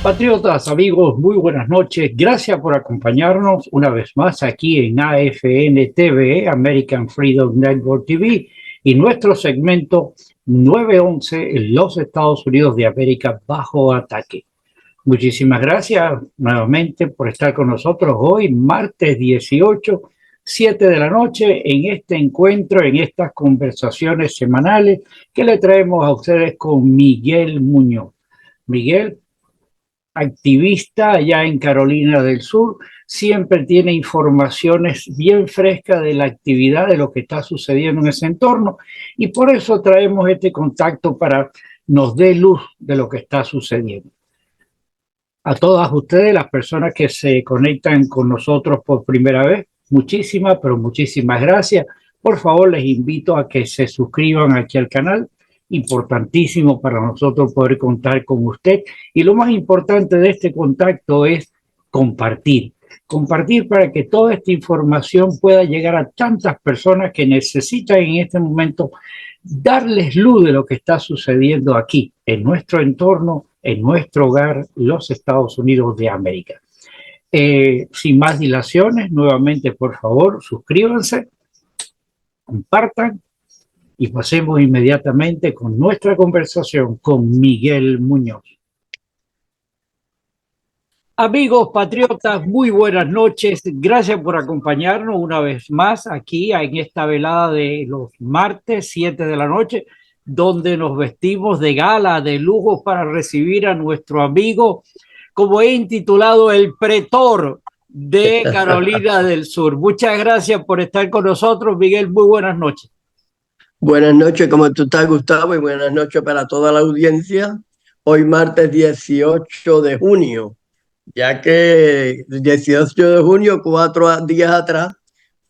Patriotas, amigos, muy buenas noches. Gracias por acompañarnos una vez más aquí en AFN TV, American Freedom Network TV, y nuestro segmento 911 en los Estados Unidos de América bajo ataque. Muchísimas gracias nuevamente por estar con nosotros hoy, martes 18, 7 de la noche, en este encuentro, en estas conversaciones semanales que le traemos a ustedes con Miguel Muñoz. Miguel, activista allá en Carolina del Sur, siempre tiene informaciones bien frescas de la actividad, de lo que está sucediendo en ese entorno, y por eso traemos este contacto para nos dé luz de lo que está sucediendo. A todas ustedes, las personas que se conectan con nosotros por primera vez, muchísimas, pero muchísimas gracias. Por favor, les invito a que se suscriban aquí al canal. Importantísimo para nosotros poder contar con usted. Y lo más importante de este contacto es compartir. Compartir para que toda esta información pueda llegar a tantas personas que necesitan en este momento darles luz de lo que está sucediendo aquí, en nuestro entorno, en nuestro hogar, los Estados Unidos de América. Sin más dilaciones, nuevamente, por favor, suscríbanse, compartan y pasemos inmediatamente con nuestra conversación con Miguel Muñoz. Amigos patriotas, muy buenas noches. Gracias por acompañarnos una vez más aquí en esta velada de los martes 7 de la noche, donde nos vestimos de gala, de lujo para recibir a nuestro amigo, como he intitulado, el pretor de Carolina del Sur. Muchas gracias por estar con nosotros, Miguel. Muy buenas noches. Buenas noches, ¿cómo tú estás, Gustavo? Y buenas noches para toda la audiencia. Hoy martes 18 de junio, ya que el 18 de junio, 4 días atrás,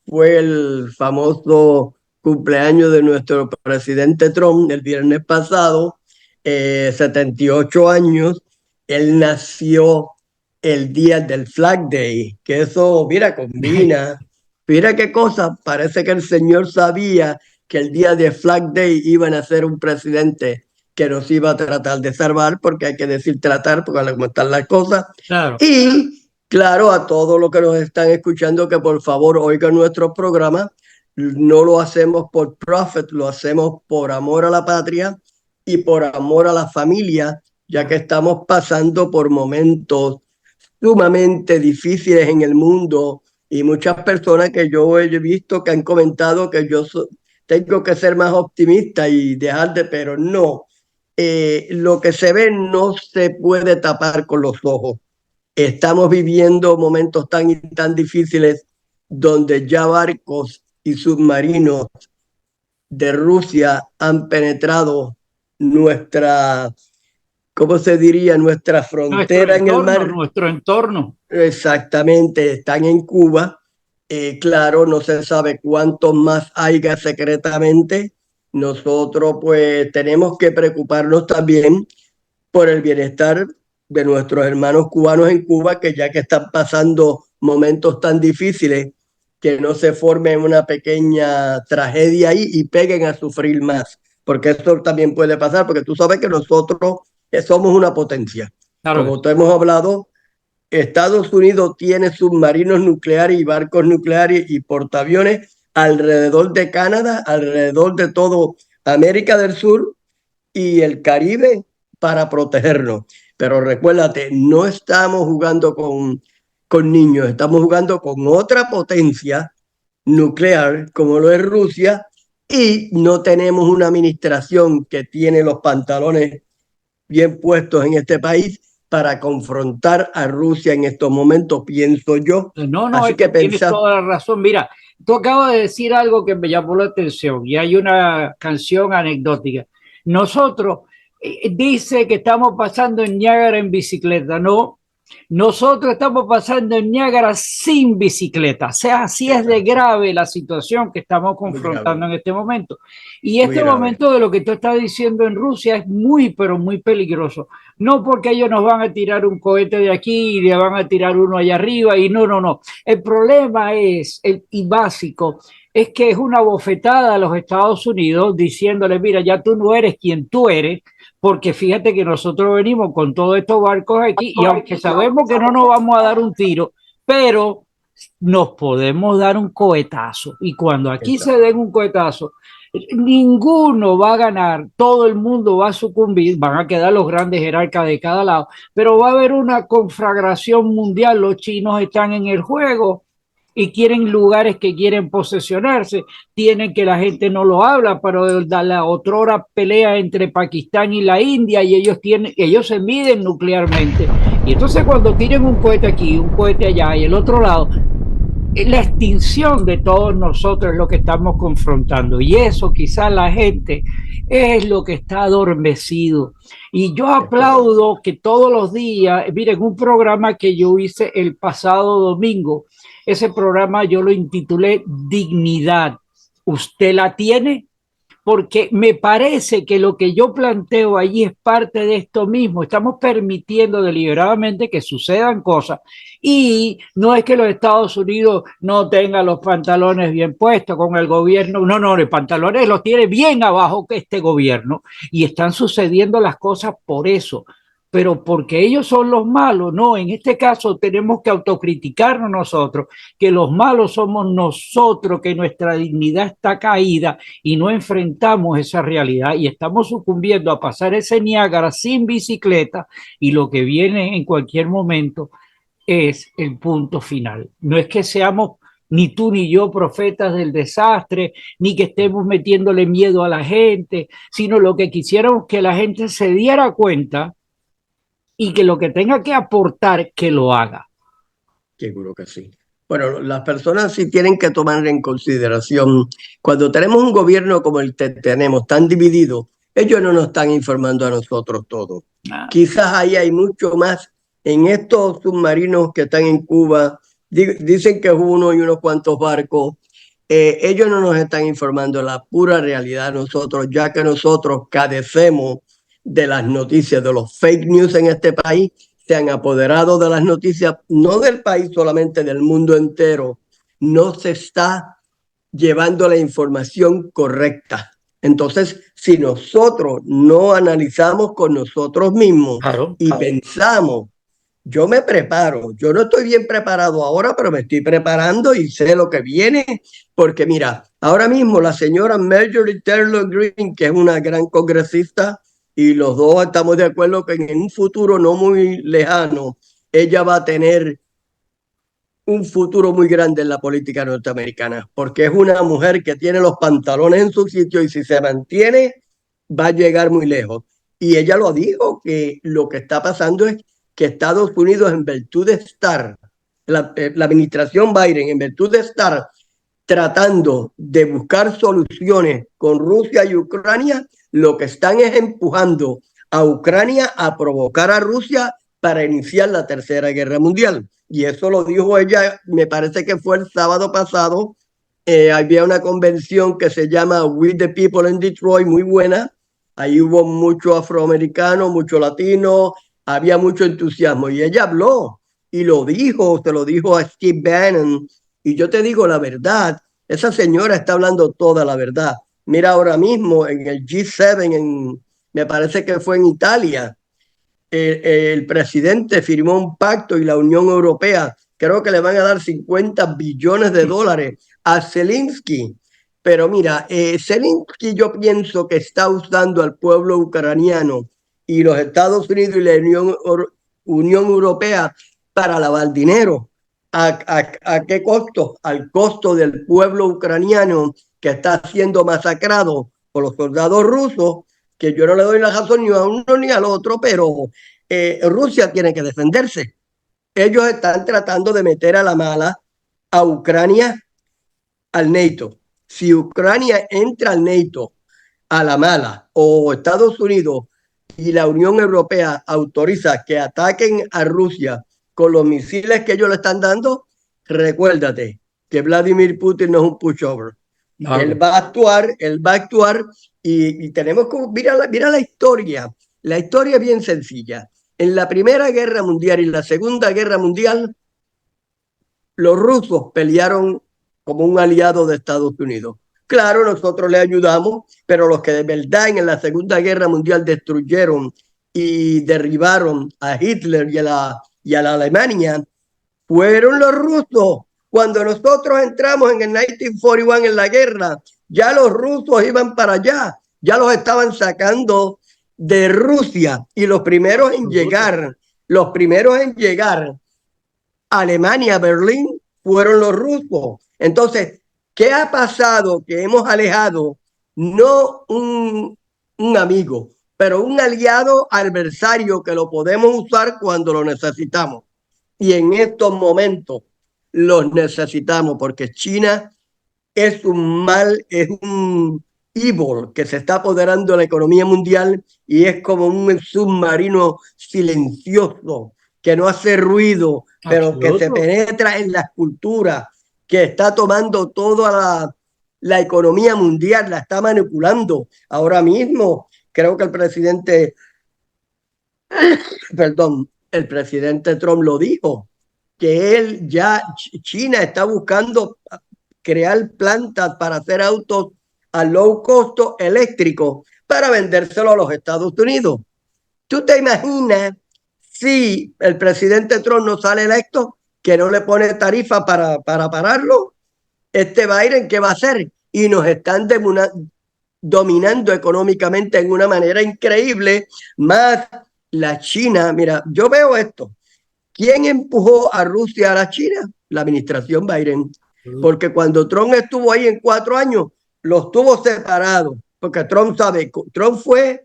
fue el famoso cumpleaños de nuestro presidente Trump, el viernes pasado, 78 años. Él nació el día del Flag Day, que eso, mira, combina. Mira qué cosa, parece que el señor sabía que el día de Flag Day iban a ser un presidente que nos iba a tratar de salvar, porque hay que decir tratar, porque como están las cosas. Claro. Y claro, a todos los que nos están escuchando, que por favor oigan nuestro programa. No lo hacemos por profit, lo hacemos por amor a la patria y por amor a la familia, ya que estamos pasando por momentos sumamente difíciles en el mundo, y muchas personas que yo he visto que han comentado que tengo que ser más optimista y dejar de, pero no, lo que se ve no se puede tapar con los ojos. Estamos viviendo momentos tan y tan difíciles donde ya barcos y submarinos de Rusia han penetrado nuestra, ¿cómo se diría? Nuestra frontera en el mar. Nuestro entorno. Exactamente, están en Cuba. Claro, no se sabe cuántos más haya secretamente. Nosotros pues tenemos que preocuparnos también por el bienestar de nuestros hermanos cubanos en Cuba, que ya que están pasando momentos tan difíciles, que no se forme una pequeña tragedia ahí y peguen a sufrir más, porque esto también puede pasar, porque tú sabes que nosotros somos una potencia. Claro. Como te hemos hablado, Estados Unidos tiene submarinos nucleares y barcos nucleares y portaaviones alrededor de Canadá, alrededor de todo América del Sur y el Caribe para protegernos. Pero recuérdate, no estamos jugando con niños, estamos jugando con otra potencia nuclear como lo es Rusia, y no tenemos una administración que tiene los pantalones bien puestos en este país para confrontar a Rusia en estos momentos, pienso yo. No, Así que tienes toda la razón. Mira, tú acabas de decir algo que me llamó la atención y hay una canción anecdótica. Nosotros, dice que estamos pasando en Niágara en bicicleta. No, nosotros estamos pasando en Niágara sin bicicleta. O sea, así es de grave la situación que estamos confrontando en este momento. Y este momento de lo que tú estás diciendo en Rusia es muy, pero muy peligroso. No porque ellos nos van a tirar un cohete de aquí y le van a tirar uno allá arriba y no. El problema es, y básico, es que es una bofetada a los Estados Unidos diciéndole, mira, ya tú no eres quien tú eres, porque fíjate que nosotros venimos con todos estos barcos aquí y aunque sabemos que no nos vamos a dar un tiro, pero nos podemos dar un cohetazo. Y cuando aquí se den un cohetazo, ninguno va a ganar, todo el mundo va a sucumbir, van a quedar los grandes jerarcas de cada lado, pero va a haber una conflagración mundial, los chinos están en el juego y quieren lugares que quieren posesionarse, tienen que la gente no lo habla, pero la otrora pelea entre Pakistán y la India y ellos se miden nuclearmente. Y entonces cuando tiren un cohete aquí, un cohete allá y el otro lado, la extinción de todos nosotros es lo que estamos confrontando y eso quizás la gente es lo que está adormecido. Y yo aplaudo que todos los días, miren, un programa que yo hice el pasado domingo, ese programa yo lo intitulé Dignidad. ¿Usted la tiene? Porque me parece que lo que yo planteo allí es parte de esto mismo. Estamos permitiendo deliberadamente que sucedan cosas y no es que los Estados Unidos no tengan los pantalones bien puestos con el gobierno. No, no, los pantalones los tiene bien abajo que este gobierno y están sucediendo las cosas por eso, pero porque ellos son los malos. No, en este caso tenemos que autocriticarnos nosotros, que los malos somos nosotros, que nuestra dignidad está caída y no enfrentamos esa realidad y estamos sucumbiendo a pasar ese Niágara sin bicicleta y lo que viene en cualquier momento es el punto final. No es que seamos ni tú ni yo profetas del desastre, ni que estemos metiéndole miedo a la gente, sino lo que quisiéramos que la gente se diera cuenta y que lo que tenga que aportar, que lo haga. Seguro que sí. Bueno, las personas sí tienen que tomar en consideración, cuando tenemos un gobierno como el que tenemos, tan dividido, ellos no nos están informando a nosotros todo. Quizás ahí hay mucho más en estos submarinos que están en Cuba. Dicen que es uno y unos cuantos barcos. Ellos no nos están informando la pura realidad a nosotros, ya que nosotros cadecemos de las noticias, de los fake news en este país, se han apoderado de las noticias, no del país solamente, del mundo entero. No se está llevando la información correcta. Entonces, si nosotros no analizamos con nosotros mismos y pensamos, yo me preparo, yo no estoy bien preparado ahora, pero me estoy preparando y sé lo que viene, porque mira, ahora mismo la señora Marjorie Taylor Greene, que es una gran congresista, y los dos estamos de acuerdo que en un futuro no muy lejano, ella va a tener un futuro muy grande en la política norteamericana, porque es una mujer que tiene los pantalones en su sitio y si se mantiene, va a llegar muy lejos. Y ella lo dijo, que lo que está pasando es que Estados Unidos, en virtud de estar, la administración Biden, en virtud de estar tratando de buscar soluciones con Rusia y Ucrania, lo que están es empujando a Ucrania a provocar a Rusia para iniciar la Tercera Guerra Mundial. Y eso lo dijo ella, me parece que fue el sábado pasado. Había una convención que se llama We the People in Detroit, muy buena. Ahí hubo mucho afroamericano, mucho latino, había mucho entusiasmo. Y ella habló y lo dijo, se lo dijo a Steve Bannon. Y yo te digo la verdad, esa señora está hablando toda la verdad. Mira, ahora mismo en el G7, me parece que fue en Italia, el presidente firmó un pacto y la Unión Europea creo que le van a dar 50 billones de dólares a Zelensky. Pero mira, Zelensky yo pienso que está usando al pueblo ucraniano y los Estados Unidos y la Unión Europea para lavar dinero. ¿A qué costo? Al costo del pueblo ucraniano que está siendo masacrado por los soldados rusos, que yo no le doy la razón ni a uno ni al otro, pero Rusia tiene que defenderse. Ellos están tratando de meter a la mala a Ucrania al NATO. Si Ucrania entra al NATO a la mala o Estados Unidos y la Unión Europea autoriza que ataquen a Rusia con los misiles que ellos le están dando, recuérdate que Vladimir Putin no es un pushover. Él va a actuar y tenemos que, mira la historia es bien sencilla. En la Primera Guerra Mundial y la Segunda Guerra Mundial, los rusos pelearon como un aliado de Estados Unidos. Claro, nosotros le ayudamos, pero los que de verdad en la Segunda Guerra Mundial destruyeron y derribaron a Hitler y a la Alemania fueron los rusos. Cuando nosotros entramos en el 1941 en la guerra, ya los rusos iban para allá, ya los estaban sacando de Rusia y los primeros en llegar a Alemania, a Berlín, fueron los rusos. Entonces, ¿qué ha pasado? Que hemos alejado no un amigo, pero un aliado adversario que lo podemos usar cuando lo necesitamos. Y en estos momentos los necesitamos porque China es un mal, es un evil que se está apoderando de la economía mundial y es como un submarino silencioso que no hace ruido, pero que se penetra en las culturas, que está tomando toda la economía mundial, la está manipulando. Ahora mismo creo que el presidente, perdón, el presidente Trump lo dijo, que él ya, China está buscando crear plantas para hacer autos a low costo eléctrico para vendérselo a los Estados Unidos. ¿Tú te imaginas si el presidente Trump no sale electo, que no le pone tarifa para pararlo? Biden, ¿qué va a hacer? Y nos están dominando económicamente en una manera increíble, más la China. Mira, yo veo esto. ¿Quién empujó a Rusia a la China? La administración Biden. Porque cuando Trump estuvo ahí en 4 años, los tuvo separados. Porque Trump sabe, Trump fue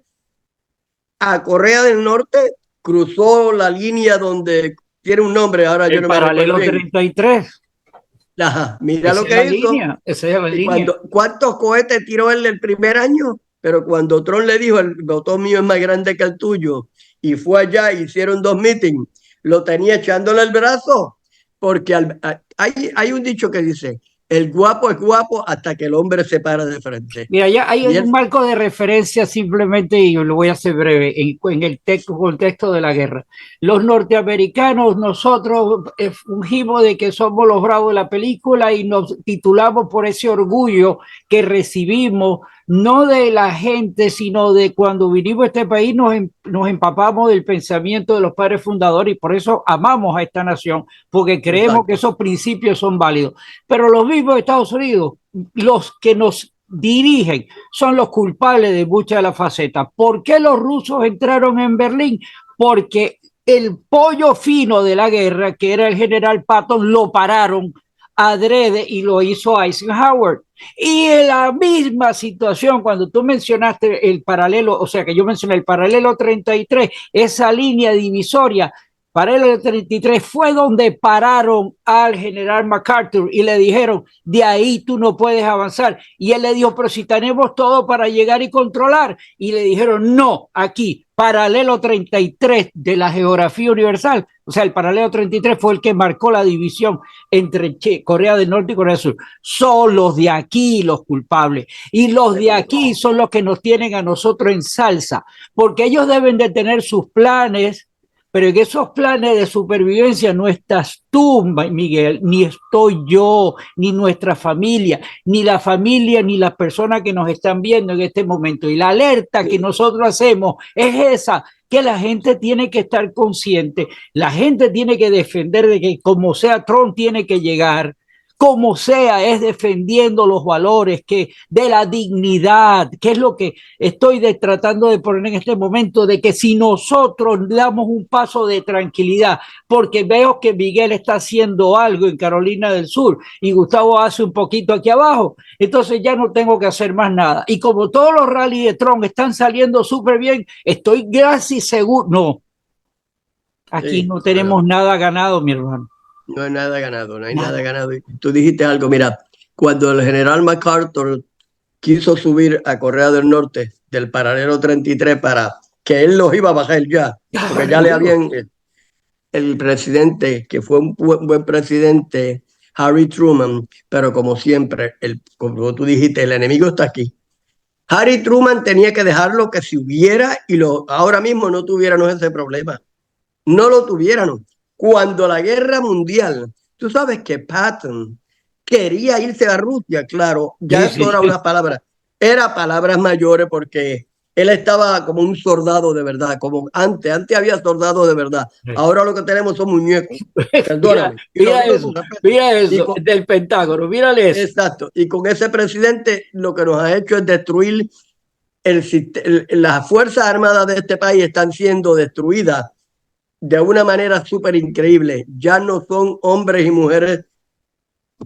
a Corea del Norte, cruzó la línea donde tiene un nombre, ahora yo El no me paralelo recuerdo bien. 33. Ajá, mira Esa lo es la que hizo. línea, esa es la Y línea. ¿cuántos cohetes tiró él el primer año? Pero cuando Trump le dijo, el botón mío es más grande que el tuyo, y fue allá, hicieron 2 meetings, lo tenía echándole el brazo, porque hay un dicho que dice, el guapo es guapo hasta que el hombre se para de frente. Mira, ya hay Y un marco de referencia simplemente, y yo lo voy a hacer breve, en el contexto de la guerra. Los norteamericanos, nosotros fungimos de que somos los bravos de la película y nos titulamos por ese orgullo que recibimos, no de la gente, sino de cuando vinimos a este país nos empapamos del pensamiento de los padres fundadores y por eso amamos a esta nación, porque creemos exacto. que esos principios son válidos. Pero los mismos de Estados Unidos, los que nos dirigen son los culpables de muchas de las facetas. ¿Por qué los rusos entraron en Berlín? Porque el pollo fino de la guerra, que era el general Patton, lo pararon adrede y lo hizo Eisenhower. Y en la misma situación, cuando tú mencionaste el paralelo, o sea que yo mencioné el paralelo 33, esa línea divisoria, paralelo 33 fue donde pararon al general MacArthur y le dijeron, de ahí tú no puedes avanzar. Y él le dijo, pero si tenemos todo para llegar y controlar. Y le dijeron, no, aquí, paralelo 33 de la geografía universal. O sea, el paralelo 33 fue el que marcó la división entre Corea del Norte y Corea del Sur. Son los de aquí los culpables. Y los de aquí son los que nos tienen a nosotros en salsa, porque ellos deben de tener sus planes, pero en esos planes de supervivencia no estás tú, Miguel, ni estoy yo, ni nuestra familia, ni la familia, ni las personas que nos están viendo en este momento. Y la alerta que nosotros hacemos es esa, que la gente tiene que estar consciente, la gente tiene que defender de que como sea Trump tiene que llegar, como sea, es defendiendo los valores que de la dignidad, que es lo que estoy tratando de poner en este momento, de que si nosotros damos un paso de tranquilidad, porque veo que Miguel está haciendo algo en Carolina del Sur y Gustavo hace un poquito aquí abajo, entonces ya no tengo que hacer más nada. Y como todos los rallies de Trump están saliendo súper bien, estoy casi seguro, no, aquí no tenemos nada ganado, mi hermano. No hay nada ganado, no hay nada ganado. Tú dijiste algo, mira, cuando el general MacArthur quiso subir a Corea del Norte del paralelo 33 para que él los iba a bajar ya, porque ya le habían, el presidente, que fue un buen presidente, Harry Truman, pero como siempre, como tú dijiste, el enemigo está aquí. Harry Truman tenía que dejarlo que si hubiera y ahora mismo no tuviéramos ese problema. No lo tuviéramos. Cuando la guerra mundial, tú sabes que Patton quería irse a Rusia, claro, ya Sí, eso era sí. una palabra, era palabras mayores porque él estaba como un soldado de verdad, como antes había soldados de verdad, ahora lo que tenemos son muñecos, Mira, perdóname, y lo mira digo eso, con respeto. mira Y eso, con, del Pentágono, mírale eso. exacto, y con ese presidente lo que nos ha hecho es destruir las Fuerzas Armadas de este país están siendo destruidas de una manera súper increíble. Ya no son hombres y mujeres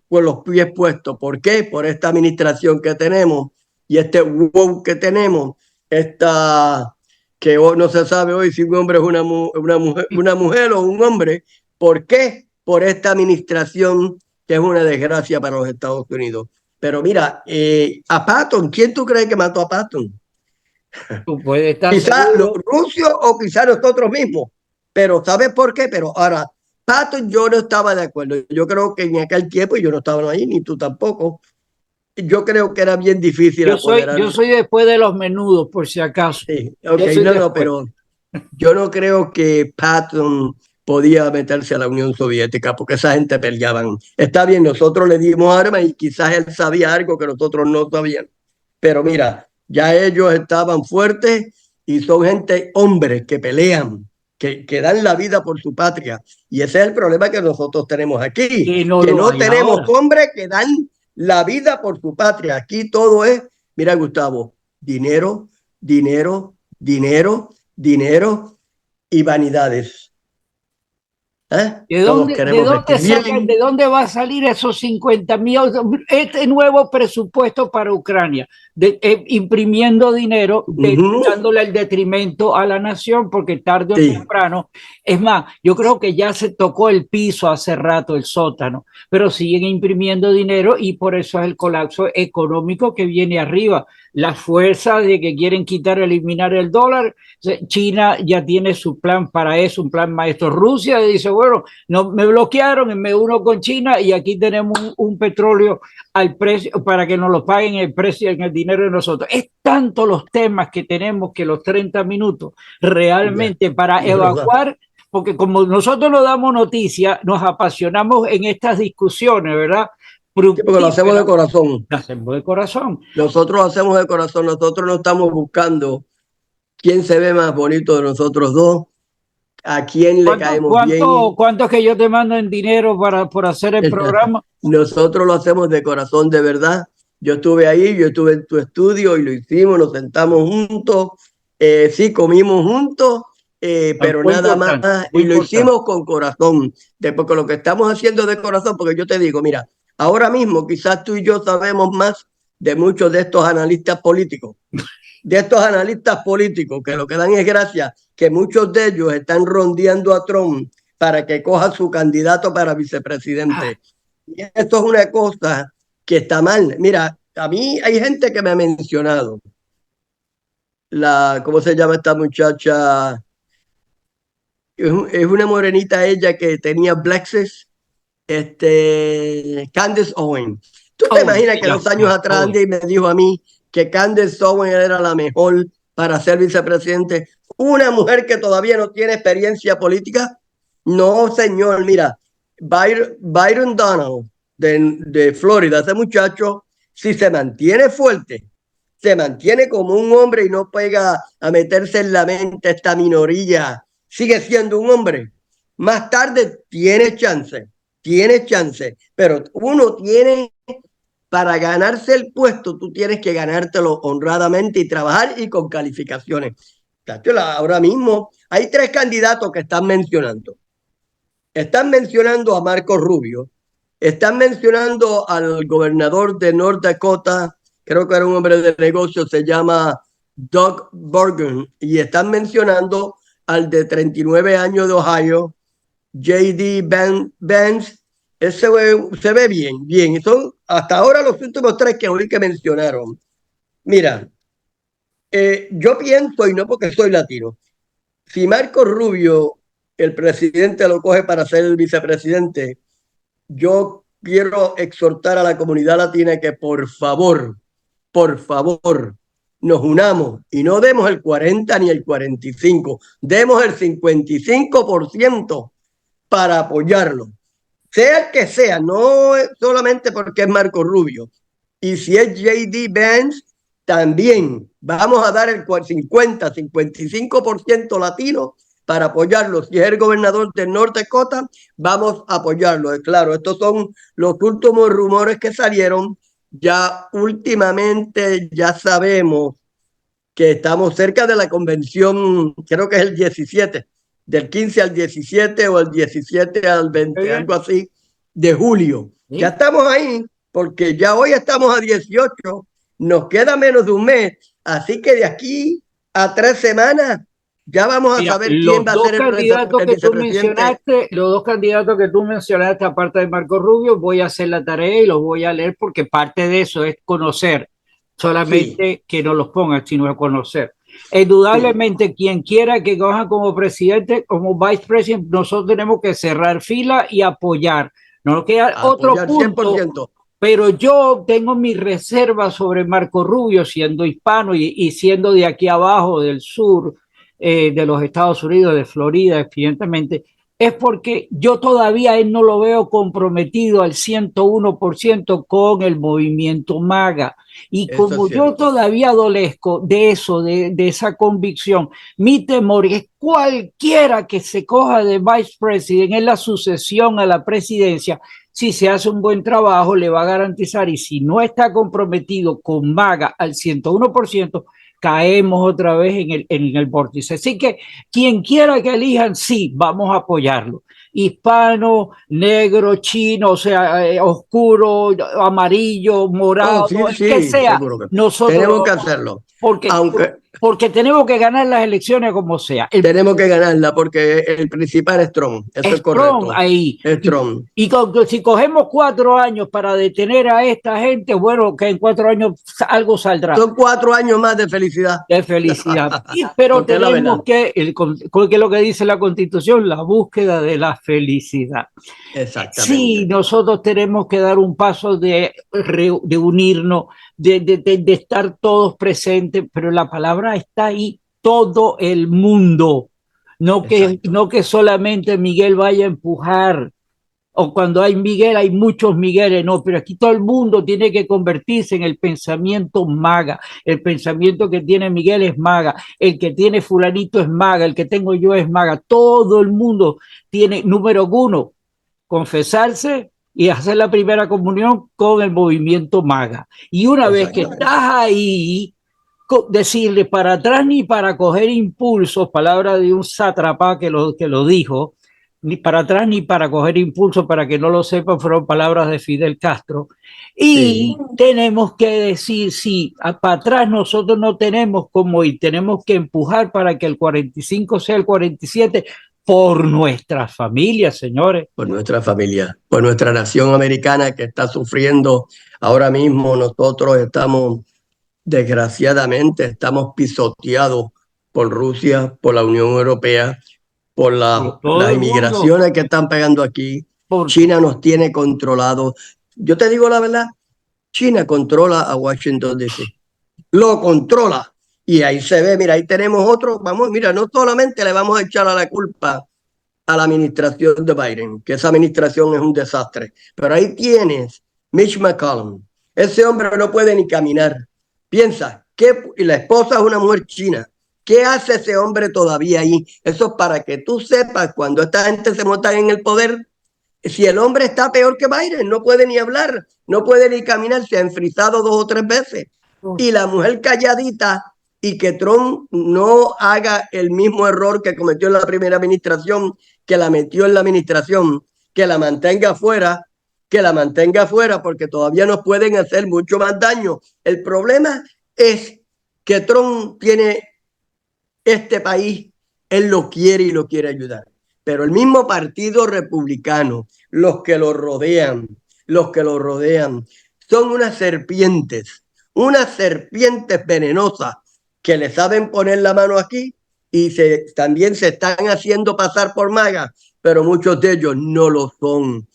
con los pies puestos. ¿Por qué? Por esta administración que tenemos y este wow que tenemos, esta que no se sabe hoy si un hombre es una mujer o un hombre. ¿Por qué? Por esta administración que es una desgracia para los Estados Unidos. Pero mira, a Patton, ¿quién tú crees que mató a Patton? Tú puedes estar Quizás los seguro. rusos o quizás nosotros mismos. Pero ¿sabes por qué? Pero ahora, Patton yo no estaba de acuerdo. Yo creo que en aquel tiempo yo no estaba ahí, ni tú tampoco. Yo creo que era bien difícil Yo apoderarse. soy después de los menudos, por si acaso. Sí, Yo ok, soy no, después. pero yo no creo que Patton podía meterse a la Unión Soviética porque esa gente peleaban. Está bien, nosotros le dimos armas y quizás él sabía algo que nosotros no sabíamos. Pero mira, ya ellos estaban fuertes y son gente, hombres que pelean, que dan la vida por su patria. Y ese es el problema que nosotros tenemos aquí, Que no que lo no hay tenemos ahora. hombres que dan la vida por su patria. Aquí todo es, mira Gustavo, dinero, dinero, dinero, dinero y vanidades. ¿Eh? Todos De queremos dónde vestir sacan, de bien. dónde va a salir esos 50.000, este nuevo presupuesto para Ucrania? Imprimiendo dinero, Ujú. dándole el detrimento a la nación, porque tarde o Sí, temprano, es más, yo creo que ya se tocó el piso hace rato, el sótano, pero siguen imprimiendo dinero y por eso es el colapso económico que viene arriba. La fuerza de que quieren quitar, eliminar el dólar. China ya tiene su plan para eso, un plan maestro. Rusia dice, bueno, no, me bloquearon y me uno con China y aquí tenemos un petróleo al precio para que nos lo paguen el precio en el dinero de nosotros. Es tanto los temas que tenemos que los 30 minutos ya, realmente para de verdad. evacuar, porque como nosotros nos damos noticias, nos apasionamos en estas discusiones, ¿verdad? Sí, porque lo hacemos de Fructíferas, corazón. las hacemos de corazón. Nosotros lo hacemos de corazón. Nosotros no estamos buscando quién se ve más bonito de nosotros dos, a quién le caemos bien. Cuánto es que yo te mando en dinero por hacer el programa? Nosotros lo hacemos de corazón, de verdad. Yo estuve ahí, yo estuve en tu estudio y lo hicimos, nos sentamos juntos, sí, comimos juntos, pero Muy nada más, importante, muy y lo importante. hicimos con corazón, porque lo que estamos haciendo de corazón, porque yo te digo, mira, ahora mismo quizás tú y yo sabemos más de muchos de estos analistas políticos, que lo que dan es gracia, que muchos de ellos están rondeando a Trump para que coja su candidato para Ah, vicepresidente. Y esto es una cosa que está mal. Mira, a mí hay gente que me ha mencionado ¿cómo se llama esta muchacha? Es una morenita ella que tenía Blackface, Candace Owen. ¿Tú te Owen imaginas se que llama, 2 años ya, atrás Owen. Andy me dijo a mí que Candace Owen era la mejor para ser vicepresidente? Una mujer que todavía no tiene experiencia política. No, señor, mira, Byron Donald de Florida, ese muchacho, si se mantiene fuerte, se mantiene como un hombre y no pega a meterse en la mente esta minoría, sigue siendo un hombre. Más tarde tiene chance, pero uno tiene, para ganarse el puesto, tú tienes que ganártelo honradamente y trabajar y con calificaciones. Ahora mismo hay 3 candidatos que están mencionando. Están mencionando a Marco Rubio, están mencionando al gobernador de North Dakota, creo que era un hombre de negocios, se llama Doug Burgum, y están mencionando al de 39 años de Ohio, JD Vance. Ese se ve bien, bien. Y son hasta ahora los últimos 3 que oí que mencionaron. Mira, yo pienso, y no porque soy latino, si Marco Rubio, el presidente, lo coge para ser el vicepresidente, yo quiero exhortar a la comunidad latina que por favor, nos unamos y no demos el 40 ni el 45, demos el 55% para apoyarlo. sea el que sea, no solamente porque es Marco Rubio. Y si es J.D. Vance, también vamos a dar el 50-55% latino para apoyarlo. Si es el gobernador de North Dakota, vamos a apoyarlo. Claro, estos son los últimos rumores que salieron. Ya últimamente ya sabemos que estamos cerca de la convención, creo que es el 17, del 15 al 17 o el 17 al 20, algo así, de julio. ¿Sí? Ya estamos ahí, porque ya hoy estamos a 18, nos queda menos de un mes, así que de aquí a 3 semanas ya vamos a saber quién va a ser el vicepresidente. Los dos candidatos que tú mencionaste, aparte de Marco Rubio, voy a hacer la tarea y los voy a leer porque parte de eso es conocer, solamente que no los pongan, sino a conocer. Indudablemente, quien quiera que coja como presidente, como vicepresidente, nosotros tenemos que cerrar fila y apoyar. No nos queda otro punto. 100%. Pero yo tengo mis reservas sobre Marco Rubio, siendo hispano y siendo de aquí abajo, del sur de los Estados Unidos, de Florida, evidentemente, es porque yo todavía él no lo veo comprometido al 101% con el movimiento MAGA. Y como yo todavía adolezco de eso, de esa convicción, mi temor es cualquiera que se coja de vicepresidente en la sucesión a la presidencia, si se hace un buen trabajo, le va a garantizar, y si no está comprometido con MAGA al 101%, caemos otra vez en el vórtice. Así que quien quiera que elijan, sí, vamos a apoyarlo. Hispano, negro, chino, o sea, oscuro, amarillo, morado, que sea, nosotros tenemos que hacerlo. Porque tenemos que ganar las elecciones como sea. Tenemos que ganarla porque el principal es Trump. Eso es correcto. Trump ahí. Es Trump. Y si cogemos 4 años para detener a esta gente, bueno, que en 4 años algo saldrá. Son 4 años más de felicidad. De felicidad. Pero tenemos que lo que dice la Constitución, la búsqueda de la felicidad. Exactamente. Sí, nosotros tenemos que dar un paso de unirnos, de estar todos presentes, pero la palabra está ahí, todo el mundo. No que solamente Miguel vaya a empujar, o cuando hay Miguel hay muchos Migueles, no, pero aquí todo el mundo tiene que convertirse en el pensamiento MAGA. El pensamiento que tiene Miguel es MAGA, el que tiene fulanito es MAGA, el que tengo yo es MAGA. Todo el mundo tiene, número 1, confesarse y hacer la primera comunión con el movimiento MAGA. Y una vez que estás ahí, decirle para atrás ni para coger impulsos, palabra de un sátrapa que lo dijo, ni para atrás ni para coger impulso, para que no lo sepan, fueron palabras de Fidel Castro. Y tenemos que decir, sí, para atrás nosotros no tenemos como ir, tenemos que empujar para que el 45 sea el 47 por nuestra familia, señores. Por nuestra familia, por nuestra nación americana que está sufriendo ahora mismo. Nosotros estamos, desgraciadamente, estamos pisoteados por Rusia, por la Unión Europea, por las inmigraciones que están pegando aquí. China nos tiene controlados. Yo te digo la verdad, China controla a Washington DC. Lo controla. Y ahí se ve, mira, ahí tenemos otro. Vamos, mira, no solamente le vamos a echar a la culpa a la administración de Biden, que esa administración es un desastre. Pero ahí tienes Mitch McConnell. Ese hombre no puede ni caminar. Piensa, y la esposa es una mujer china. ¿Qué hace ese hombre todavía ahí? Eso es para que tú sepas, cuando esta gente se monta en el poder, si el hombre está peor que Biden, no puede ni hablar, no puede ni caminar, se ha enfrizado 2 o 3 veces. Y la mujer calladita, y que Trump no haga el mismo error que cometió en la primera administración, que la metió en la administración, que la mantenga fuera, porque todavía nos pueden hacer mucho más daño. El problema es que Trump tiene este país, él lo quiere y lo quiere ayudar. Pero el mismo partido republicano, los que lo rodean, son unas serpientes venenosas que le saben poner la mano aquí y también se están haciendo pasar por MAGA, pero muchos de ellos no lo son.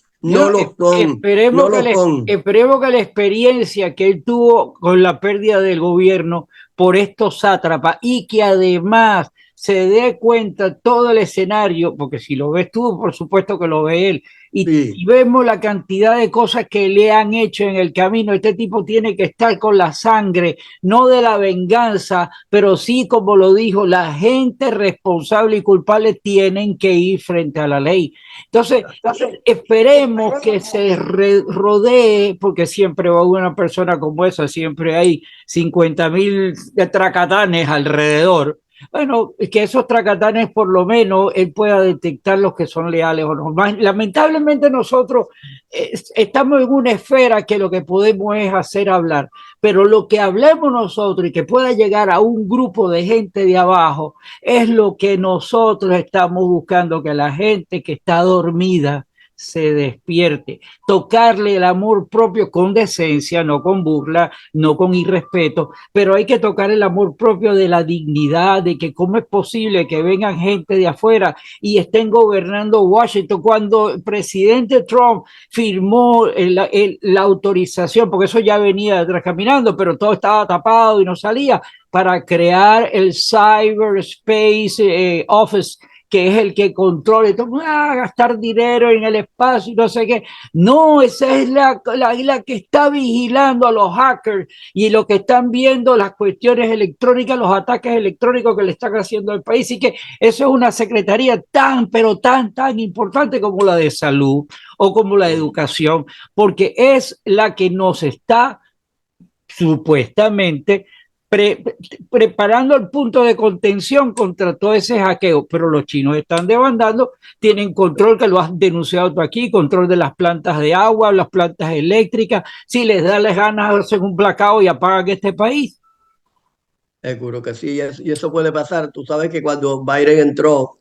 Esperemos que la experiencia que él tuvo con la pérdida del gobierno por estos sátrapas, y que además se dé cuenta todo el escenario, porque si lo ves tú, por supuesto que lo ve él, y vemos la cantidad de cosas que le han hecho en el camino. Este tipo tiene que estar con la sangre, no de la venganza, pero sí, como lo dijo, la gente responsable y culpable tienen que ir frente a la ley. Entonces esperemos que se rodee, porque siempre va una persona como esa, siempre hay 50,000 tracatanes alrededor. Bueno, que esos tracatanes por lo menos él pueda detectar los que son leales o no. Lamentablemente nosotros estamos en una esfera que lo que podemos es hacer hablar, pero lo que hablemos nosotros y que pueda llegar a un grupo de gente de abajo es lo que nosotros estamos buscando, que la gente que está dormida se despierte, tocarle el amor propio con decencia, no con burla, no con irrespeto, pero hay que tocar el amor propio de la dignidad, de que cómo es posible que vengan gente de afuera y estén gobernando Washington cuando el presidente Trump firmó la autorización, porque eso ya venía detrás caminando, pero todo estaba tapado y no salía, para crear el Cyberspace Office, que es el que controla, y todo, gastar dinero en el espacio y no sé qué. No, esa es la que está vigilando a los hackers y lo que están viendo las cuestiones electrónicas, los ataques electrónicos que le están haciendo al país. Y que eso es una secretaría tan, pero tan importante como la de salud o como la de educación, porque es la que nos está supuestamente preparando el punto de contención contra todo ese hackeo, pero los chinos están demandando, tienen control, que lo has denunciado tú aquí, control de las plantas de agua, las plantas eléctricas, si les da las ganas hacen un blackout y apagan este país. Seguro que sí, y eso puede pasar. Tú sabes que cuando Biden entró,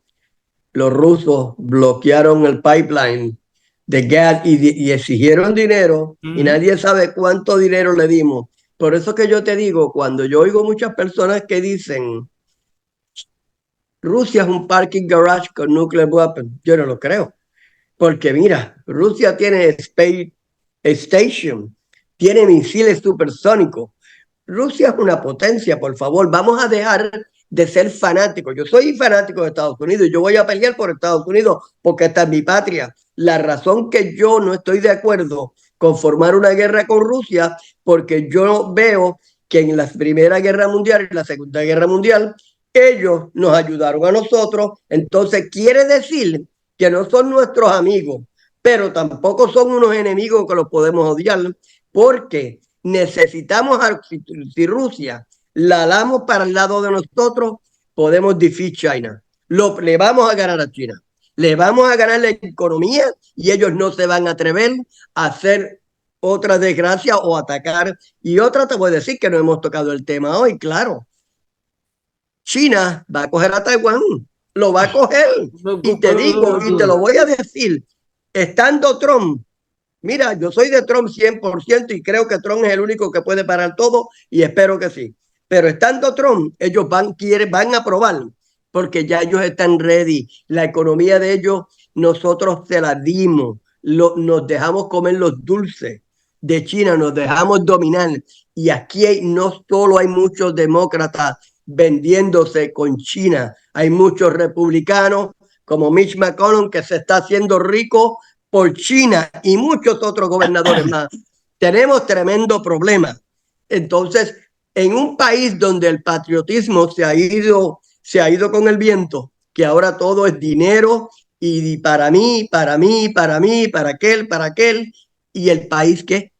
los rusos bloquearon el pipeline de gas y exigieron dinero y nadie sabe cuánto dinero le dimos. Por eso que yo te digo, cuando yo oigo muchas personas que dicen Rusia es un parking garage con nuclear weapons, yo no lo creo. Porque mira, Rusia tiene Space Station, tiene misiles supersónicos. Rusia es una potencia, por favor, vamos a dejar de ser fanáticos. Yo soy fanático de Estados Unidos y yo voy a pelear por Estados Unidos porque esta es mi patria. La razón que yo no estoy de acuerdo con formar una guerra con Rusia, porque yo veo que en la Primera Guerra Mundial y la Segunda Guerra Mundial, ellos nos ayudaron a nosotros. Entonces quiere decir que no son nuestros amigos, pero tampoco son unos enemigos que los podemos odiar, porque necesitamos, si Rusia la damos para el lado de nosotros, podemos defeat China. Le vamos a ganar a China. Le vamos a ganar la economía y ellos no se van a atrever a hacer otra desgracia o atacar. Y otra te voy a decir que no hemos tocado el tema hoy, claro. China va a coger a Taiwán, lo va a coger. Y te digo, y te lo voy a decir, estando Trump, mira, yo soy de Trump 100% y creo que Trump es el único que puede parar todo y espero que sí. Pero estando Trump, ellos van a probar porque ya ellos están ready. La economía de ellos, nosotros se la dimos. Nos dejamos comer los dulces de China, nos dejamos dominar. Y aquí no solo hay muchos demócratas vendiéndose con China, hay muchos republicanos como Mitch McConnell que se está haciendo rico por China y muchos otros gobernadores más. Tenemos tremendo problema. Entonces, en un país donde el patriotismo se ha ido con el viento, que ahora todo es dinero y para mí, para aquel, y el país que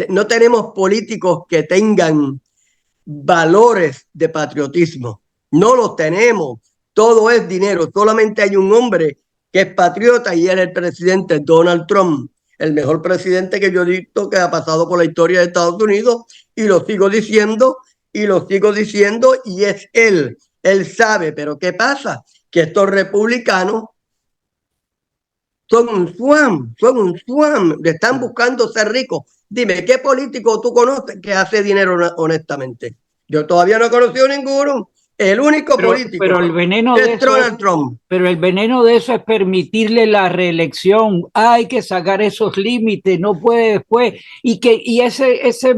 no tenemos políticos que tengan valores de patriotismo. No los tenemos. Todo es dinero. Solamente hay un hombre que es patriota y es el presidente Donald Trump, el mejor presidente que yo he visto que ha pasado por la historia de Estados Unidos y lo sigo diciendo y es él. Él sabe, pero ¿qué pasa? Que estos republicanos son un swam, le están buscando ser ricos. Dime, ¿qué político tú conoces que hace dinero honestamente? Yo todavía no he conocido ninguno. El único político pero el veneno es Donald Trump. Pero el veneno de eso es permitirle la reelección. Hay que sacar esos límites, no puede después. Y ese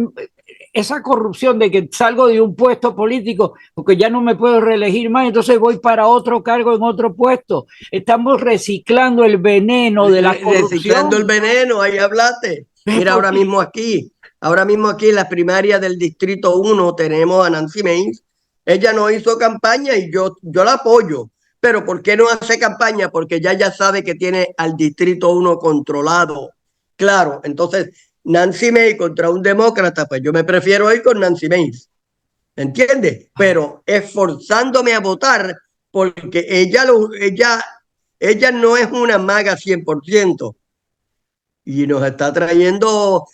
esa corrupción de que salgo de un puesto político porque ya no me puedo reelegir más, entonces voy para otro cargo en otro puesto. Estamos reciclando el veneno de la corrupción. Reciclando el veneno, ahí hablaste. Mira, ahora mismo aquí en la primaria del Distrito 1 tenemos a Nancy Mace. Ella no hizo campaña y yo la apoyo. Pero ¿por qué no hace campaña? Porque ya sabe que tiene al Distrito 1 controlado. Claro, entonces Nancy Mace contra un demócrata, pues yo me prefiero ir con Nancy Mace. ¿Entiendes? Pero esforzándome a votar porque ella no es una maga 100% y nos está trayendo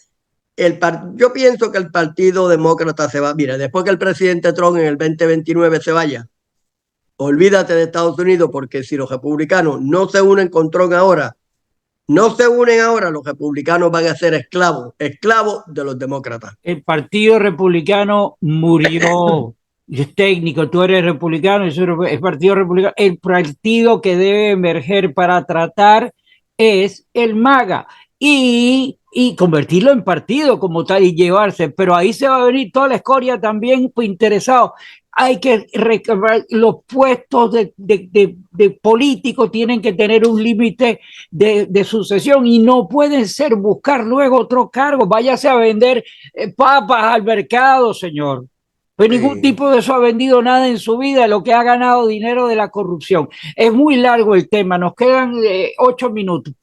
yo pienso que el Partido Demócrata se va. Mira, después que el presidente Trump en el 2029 se vaya, olvídate de Estados Unidos, porque si los republicanos no se unen con Trump ahora, los republicanos van a ser esclavos de los demócratas. El Partido Republicano murió. Es técnico, tú eres republicano, yo soy el Partido Republicano. El partido que debe emerger para tratar es el MAGA y convertirlo en partido como tal y llevarse, pero ahí se va a venir toda la escoria también pues, interesado. Hay que recabar los puestos de políticos, tienen que tener un límite de sucesión y no pueden ser buscar luego otro cargo. Váyase a vender papas al mercado, señor. Pues ningún tipo de eso ha vendido nada en su vida, lo que ha ganado dinero de la corrupción. Es muy largo el tema, nos quedan 8 minutos.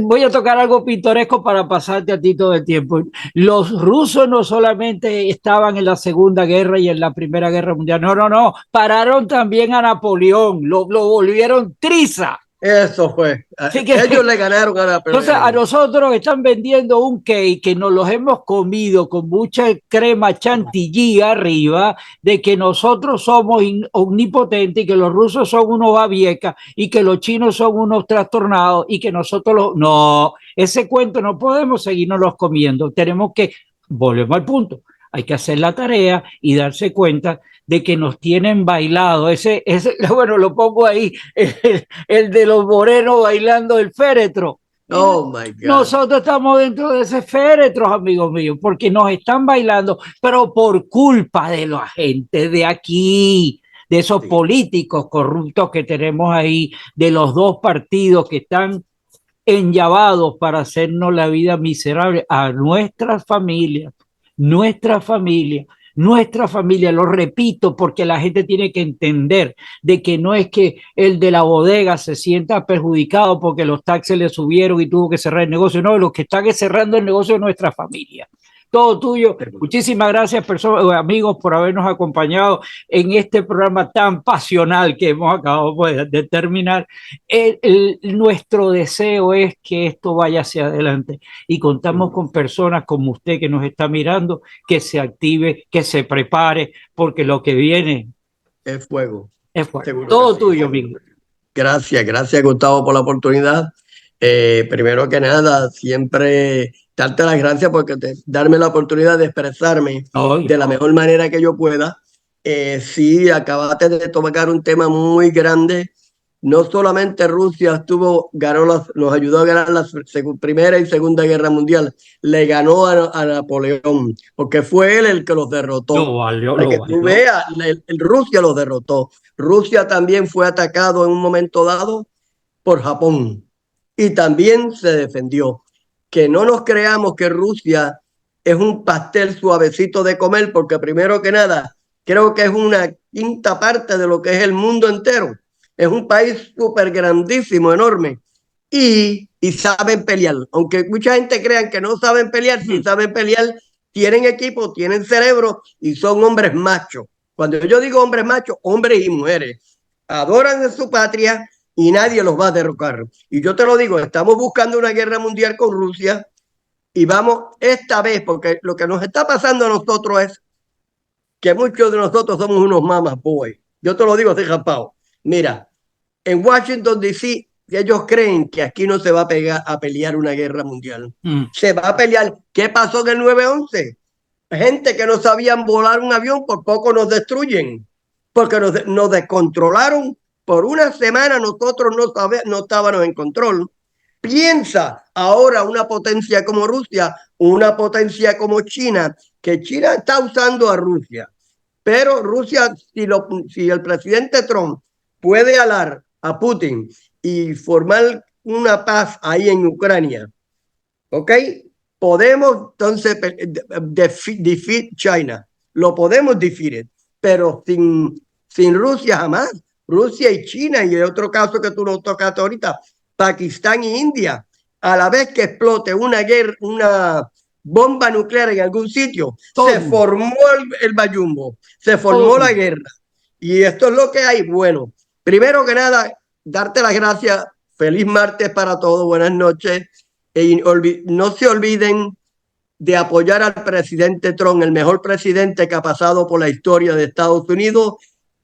Voy a tocar algo pintoresco para pasarte a ti todo el tiempo. Los rusos no solamente estaban en la Segunda Guerra y en la Primera Guerra Mundial, no, pararon también a Napoleón, lo volvieron triza. Eso fue. Ellos le ganaron a Napoleón. Entonces a nosotros están vendiendo un cake que nos los hemos comido con mucha crema chantilly arriba, de que nosotros somos omnipotentes y que los rusos son unos babiecas y que los chinos son unos trastornados y que nosotros no, ese cuento no podemos seguirnos los comiendo. Tenemos que, volvemos al punto, hay que hacer la tarea y darse cuenta de que nos tienen bailado. Ese bueno, lo pongo ahí, el de los morenos bailando el féretro. Oh my God. Nosotros estamos dentro de ese féretro, amigos míos, porque nos están bailando, pero por culpa de la gente de aquí, de esos políticos corruptos que tenemos ahí, de los dos partidos que están enllavados para hacernos la vida miserable a nuestras familias, nuestra familia, lo repito, porque la gente tiene que entender de que no es que el de la bodega se sienta perjudicado porque los taxes le subieron y tuvo que cerrar el negocio, no, los que están cerrando el negocio es nuestra familia. Todo tuyo. Muchísimas gracias, amigos, por habernos acompañado en este programa tan pasional que hemos acabado de terminar. Nuestro deseo es que esto vaya hacia adelante y contamos con personas como usted que nos está mirando, que se active, que se prepare, porque lo que viene es fuego. Es fuego. Todo tuyo, amigo. Gracias, Gustavo, por la oportunidad. Primero que nada, siempre darte las gracias por darme la oportunidad de expresarme de la mejor manera que yo pueda. Sí, acabaste de tocar un tema muy grande. No solamente Rusia nos ayudó a ganar la Primera y Segunda Guerra Mundial, le ganó a Napoleón, porque fue él el que los derrotó. Tú veas, Rusia los derrotó. Rusia también fue atacado en un momento dado por Japón y también se defendió. Que no nos creamos que Rusia es un pastel suavecito de comer, porque primero que nada, creo que es una quinta parte de lo que es el mundo entero. Es un país súper grandísimo, enorme, y saben pelear. Aunque mucha gente crea que no saben pelear, sí saben pelear, tienen equipo, tienen cerebro y son hombres machos. Cuando yo digo hombres machos, hombres y mujeres, adoran a su patria y nadie los va a derrocar. Y yo te lo digo, estamos buscando una guerra mundial con Rusia y vamos esta vez, porque lo que nos está pasando a nosotros es que muchos de nosotros somos unos mamas boy. Yo te lo digo así, rapao. Mira, en Washington, D.C., ellos creen que aquí no se va a pelear una guerra mundial. Se va a pelear. ¿Qué pasó en el 9/11? Gente que no sabían volar un avión, por poco nos destruyen, porque nos descontrolaron. Por una semana nosotros no estábamos en control. Piensa ahora una potencia como Rusia una potencia como China, que China está usando a Rusia, pero Rusia, si el presidente Trump puede alar a Putin y formar una paz ahí en Ucrania, ¿ok? Podemos entonces defeat China, lo podemos defeated, pero sin Rusia jamás. Rusia y China, y el otro caso que tú nos tocaste ahorita, Pakistán y India, a la vez que explote una guerra, una bomba nuclear en algún sitio, se formó el bayumbo, se formó la guerra. Y esto es lo que hay. Bueno, primero que nada, darte las gracias. Feliz martes para todos. Buenas noches. Y no se olviden de apoyar al presidente Trump, el mejor presidente que ha pasado por la historia de Estados Unidos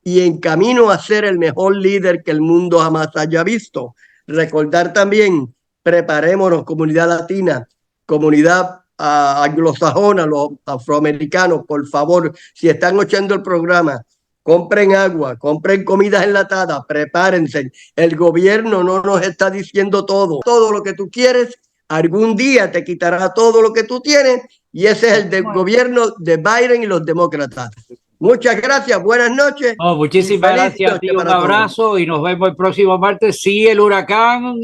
y en camino a ser el mejor líder que el mundo jamás haya visto. Recordar también, preparémonos, comunidad latina, comunidad anglosajona, los afroamericanos, por favor, si están oyendo el programa, compren agua, compren comidas enlatadas, prepárense. El gobierno no nos está diciendo todo lo que tú quieres. Algún día te quitará todo lo que tú tienes y ese es el gobierno de Biden y los demócratas. Muchas gracias, buenas noches. Muchísimas gracias a ti, un abrazo todos. Y nos vemos el próximo martes. Sí, el huracán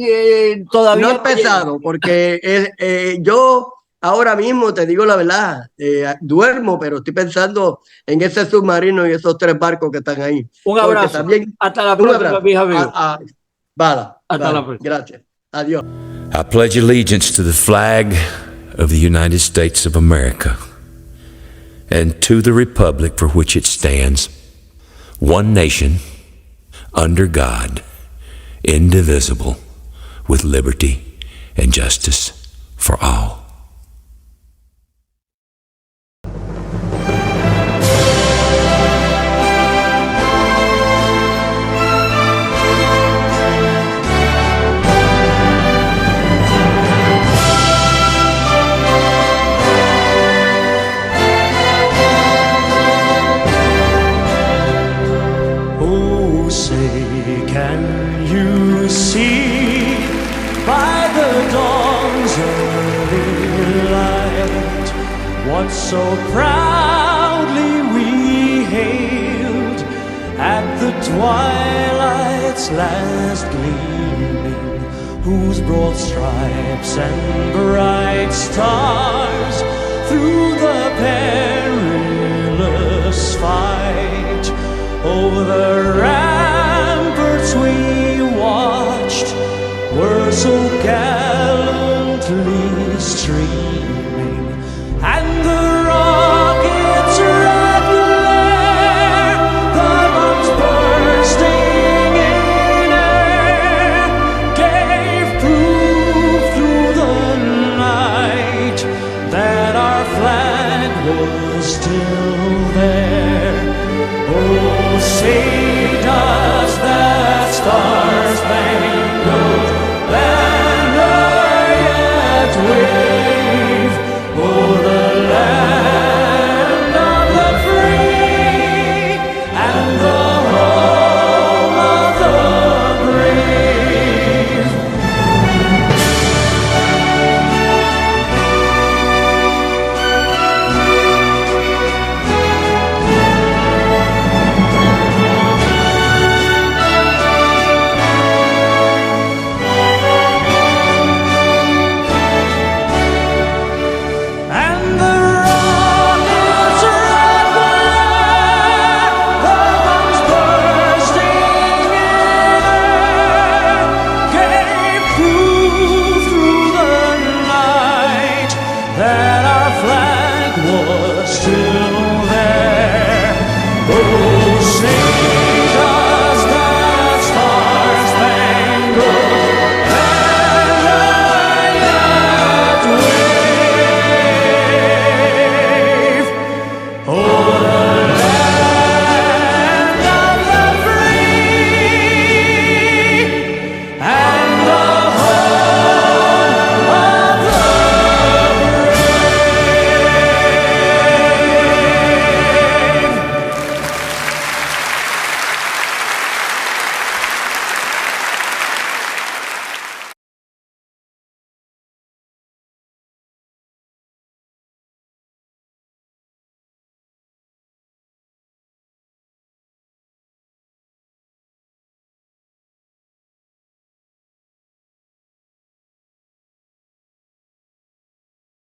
todavía... No es pesado, porque yo ahora mismo, te digo la verdad, duermo, pero estoy pensando en ese submarino y esos 3 barcos que están ahí. Un abrazo. También, hasta la próxima, mis amigos. Hasta la próxima. Gracias. Adiós. I pledge allegiance to the flag of the United States of America and to the republic for which it stands, one nation, under God, indivisible, with liberty and justice for all. What so proudly we hailed at the twilight's last gleaming, whose broad stripes and bright stars through the perilous fight over the ramparts we watched were so gallantly streaming. And the rockets' red glare, the bombs bursting in air, gave proof through the night that our flag was still there. Oh, say does that star-spangled banner yet wave o'er the land of the free and the home of the brave. And the rockets' red glare, the bombs bursting in air, gave proof through the night that our flag was still there. Oh, say